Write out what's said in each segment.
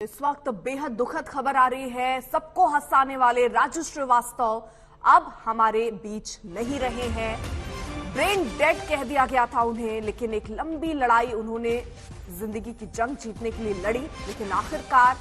इस वक्त बेहद दुखद खबर आ रही है। सबको हंसाने वाले राजू श्रीवास्तव अब हमारे बीच नहीं रहे हैं। ब्रेन डेड कह दिया गया था उन्हें, लेकिन एक लंबी लड़ाई उन्होंने जिंदगी की जंग जीतने के लिए लड़ी। लेकिन आखिरकार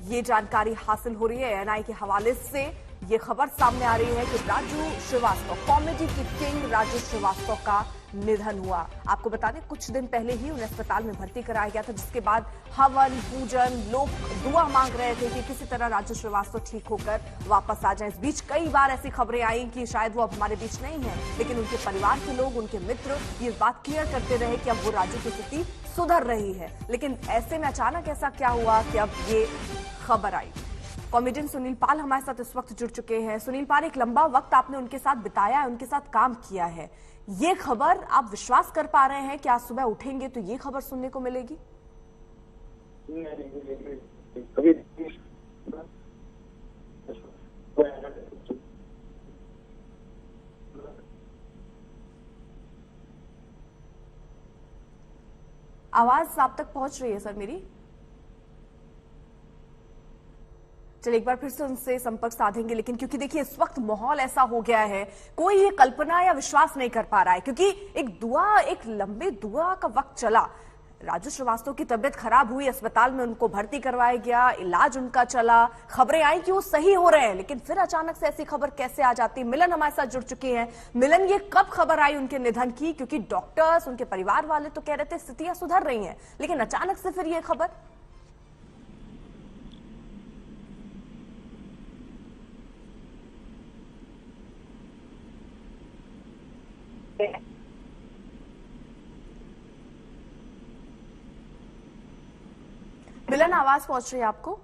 ये जानकारी हासिल हो रही है एएनआई के हवाले से। ये खबर सामने आ रही है कि राजू श्रीवास्तव, कॉमेडी की किंग राजू श्रीवास्तव का निधन हुआ। आपको बता दें कुछ दिन पहले ही उन्हें अस्पताल में भर्ती कराया गया था, जिसके बाद हवन पूजन, लोग दुआ मांग रहे थे कि किसी तरह राजू श्रीवास्तव ठीक होकर वापस आ जाएं। इस बीच कई बार ऐसी खबरें आई कि शायद वो अब हमारे बीच नहीं है, लेकिन उनके परिवार के लोग, उनके मित्र ये बात क्लियर करते रहे कि अब वो राजू की स्थिति सुधर रही है। लेकिन ऐसे में अचानक ऐसा क्या हुआ कि अब ये खबर आई। कॉमेडियन सुनील पाल हमारे साथ इस वक्त जुड़ चुके हैं। सुनील पाल, एक लंबा वक्त आपने उनके साथ बिताया है, उनके साथ काम किया है। ये खबर आप विश्वास कर पा रहे हैं कि आज सुबह उठेंगे तो ये खबर सुनने को मिलेगी? आवाज आप तक पहुंच रही है सर मेरी? चलिए एक बार फिर से उनसे संपर्क साधेंगे, लेकिन क्योंकि देखिए इस वक्त माहौल ऐसा हो गया है, कोई ये कल्पना या विश्वास नहीं कर पा रहा है। क्योंकि एक लंबे दुआ का वक्त चला। राजू श्रीवास्तव की तबीयत खराब हुई, अस्पताल में उनको भर्ती करवाया गया, इलाज उनका चला, खबरें आई कि वो सही हो रहे हैं, लेकिन फिर अचानक से ऐसी खबर कैसे आ जाती है? मिलन हमारे साथ जुड़ चुके हैं। मिलन, ये कब खबर आई उनके निधन की? क्योंकि डॉक्टर्स, उनके परिवार वाले तो कह रहे थे स्थितियां सुधर रही हैं, लेकिन अचानक से फिर ये खबर। मिलन, आवाज पहुंच रही है आपको?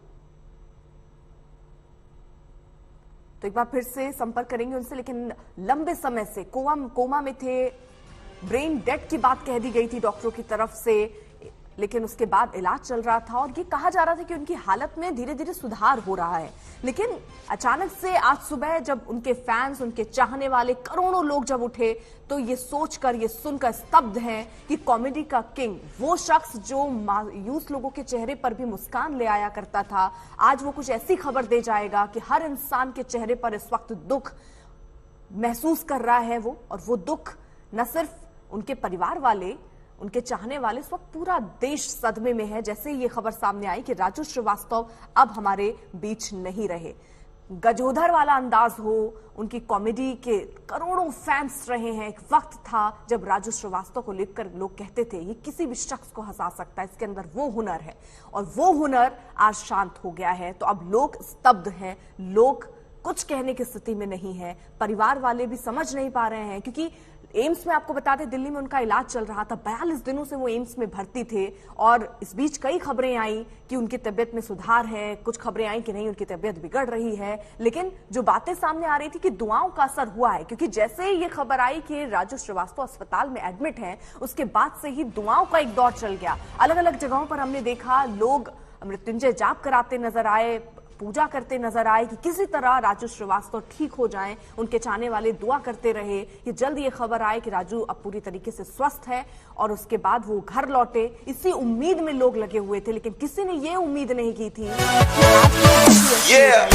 तो एक बार फिर से संपर्क करेंगे उनसे, लेकिन लंबे समय से कोमा में थे, ब्रेन डेड की बात कह दी गई थी डॉक्टरों की तरफ से, लेकिन उसके बाद इलाज चल रहा था और ये कहा जा रहा था कि उनकी हालत में धीरे धीरे सुधार हो रहा है। लेकिन अचानक से आज सुबह जब उनके फैंस, उनके चाहने वाले करोड़ों लोग जब उठे, तो ये सोचकर, ये सुनकर स्तब्ध हैं कि कॉमेडी का किंग, वो शख्स जो मायूस लोगों के चेहरे पर भी मुस्कान ले आया करता था, आज वो कुछ ऐसी खबर दे जाएगा कि हर इंसान के चेहरे पर इस वक्त दुख महसूस कर रहा है वो। और वो दुख न सिर्फ उनके परिवार वाले, उनके चाहने वाले, इस वक्त पूरा देश सदमे में है। जैसे ये खबर सामने आई कि राजू श्रीवास्तव अब हमारे बीच नहीं रहे। गजोधर वाला अंदाज हो, उनकी कॉमेडी के करोड़ों फैंस रहे हैं। एक वक्त था जब राजू श्रीवास्तव को लेकर लोग कहते थे ये किसी भी शख्स को हंसा सकता है, इसके अंदर वो हुनर है, और वो हुनर आज शांत हो गया है। तो अब लोग स्तब्ध हैं, लोग कुछ कहने की स्थिति में नहीं है। परिवार वाले भी समझ नहीं पा रहे हैं, क्योंकि एम्स में, आपको बता दें, दिल्ली में उनका इलाज चल रहा था। 42 दिनों से वो एम्स में भर्ती थे और इस बीच कई खबरें आई कि उनकी तबीयत में सुधार है, कुछ खबरें आई कि नहीं, उनकी तबीयत बिगड़ रही है। लेकिन जो बातें सामने आ रही थी कि दुआओं का असर हुआ है, क्योंकि जैसे ही ये खबर आई कि राजू श्रीवास्तव अस्पताल में एडमिट हैं, उसके बाद से ही दुआओं का एक दौर चल गया। अलग अलग जगहों पर हमने देखा लोग मृत्युंजय जाप कराते नजर आए, पूजा करते नजर आए कि किसी तरह राजू श्रीवास्तव ठीक हो जाएं। उनके चाहने वाले दुआ करते रहे कि जल्द ये खबर आए कि राजू अब पूरी तरीके से स्वस्थ है और उसके बाद वो घर लौटे। इसी उम्मीद में लोग लगे हुए थे, लेकिन किसी ने ये उम्मीद नहीं की थी कि